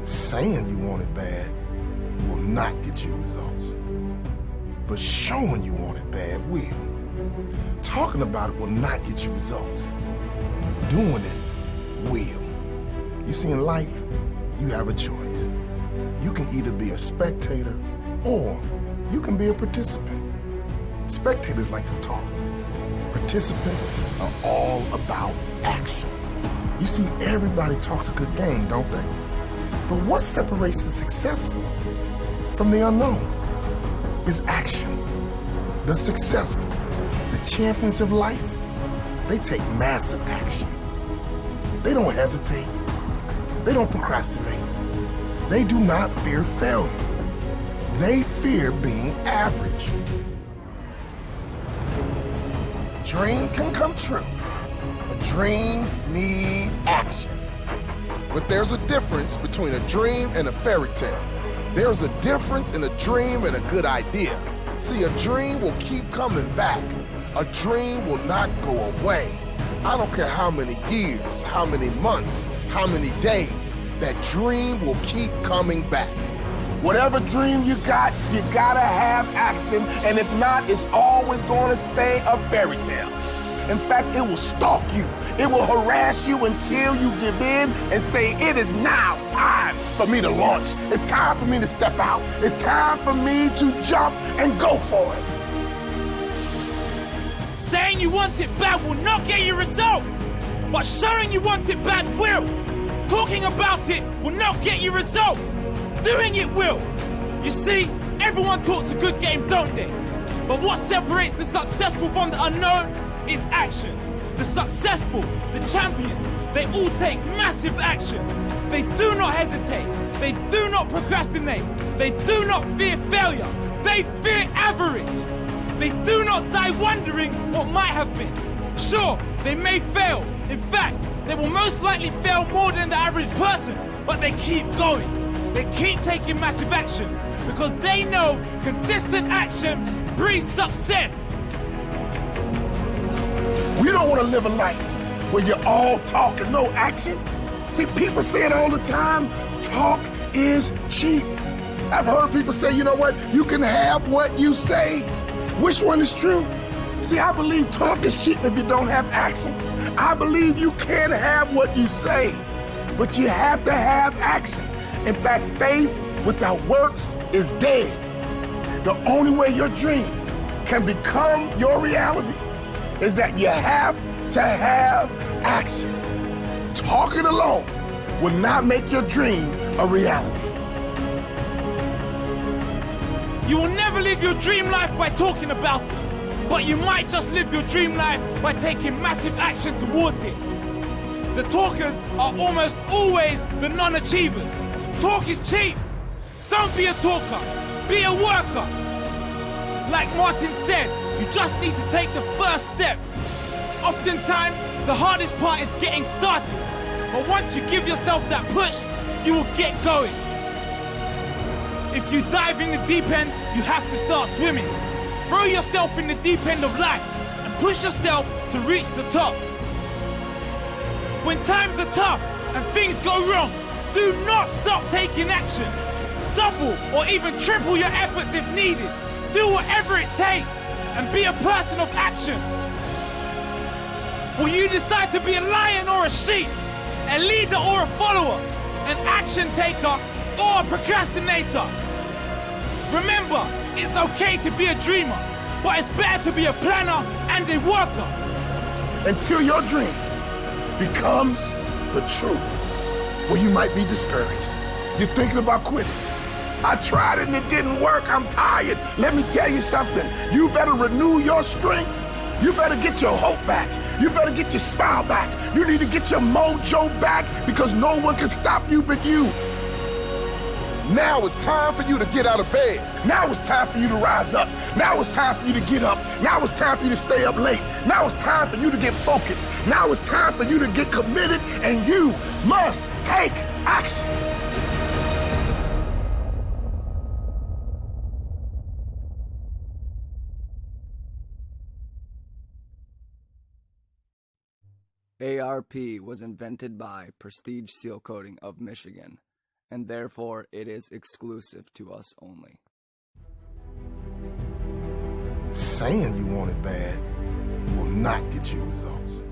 Saying you want it bad will not get you results. But showing you want it bad will. Talking about it will not get you results. Doing it will. You see, in life, you have a choice. You can either be a spectator or you can be a participant. Spectators like to talk. Participants are all about action. You see, everybody talks a good game, don't they? But what separates the successful from the unknown is action. The successful, the champions of life, they take massive action. They don't hesitate. They don't procrastinate. They do not fear failure. They fear being average. Dreams can come true, but dreams need action. But there's a difference between a dream and a fairy tale. There's a difference in a dream and a good idea. See, a dream will keep coming back. A dream will not go away. I don't care how many years, how many months, how many days, that dream will keep coming back. Whatever dream you gotta have action, and if not, it's always gonna stay a fairy tale. In fact, it will stalk you. It will harass you until you give in and say, it is now time for me to launch. It's time for me to step out. It's time for me to jump and go for it. Saying you want it bad will not get you results, but showing you want it bad will. Talking about it will not get you results. Doing it will. You see, everyone talks a good game, don't they? But what separates the successful from the unknown is action. The successful, the champions, they all take massive action. They do not hesitate. They do not procrastinate. They do not fear failure. They fear average. They do not die wondering what might have been. Sure, they may fail. In fact, they will most likely fail more than the average person, but they keep going. They keep taking massive action because they know consistent action breeds success. We don't want to live a life where you're all talk and no action. See, people say it all the time, talk is cheap. I've heard people say, you know what, you can have what you say. Which one is true? See, I believe talk is cheap if you don't have action. I believe you can have what you say, but you have to have action. In fact, faith without works is dead. The only way your dream can become your reality is that you have to have action. Talking alone will not make your dream a reality. You will never live your dream life by talking about it, but you might just live your dream life by taking massive action towards it. The talkers are almost always the non-achievers. Talk is cheap. Don't be a talker, be a worker. Like Martin said, you just need to take the first step. Oftentimes, the hardest part is getting started. But once you give yourself that push, you will get going. If you dive in the deep end, you have to start swimming. Throw yourself in the deep end of life and push yourself to reach the top. When times are tough and things go wrong, do not stop taking action. Double or even triple your efforts if needed. Do whatever it takes and be a person of action. Will you decide to be a lion or a sheep, a leader or a follower, an action taker or a procrastinator? Remember, it's okay to be a dreamer, but it's better to be a planner and a worker. Until your dream becomes the truth, where you might be discouraged. You're thinking about quitting. I tried it and it didn't work. I'm tired. Let me tell you something. You better renew your strength. You better get your hope back. You better get your smile back. You need to get your mojo back because no one can stop you but you. Now it's time for you to get out of bed. Now it's time for you to rise up. Now it's time for you to get up. Now it's time for you to stay up late. Now it's time for you to get focused. Now it's time for you to get committed, and you must take action. A.R.P was invented by Prestige Sealcoating of Michigan and therefore it is exclusive to us only. Saying you want it bad will not get you results.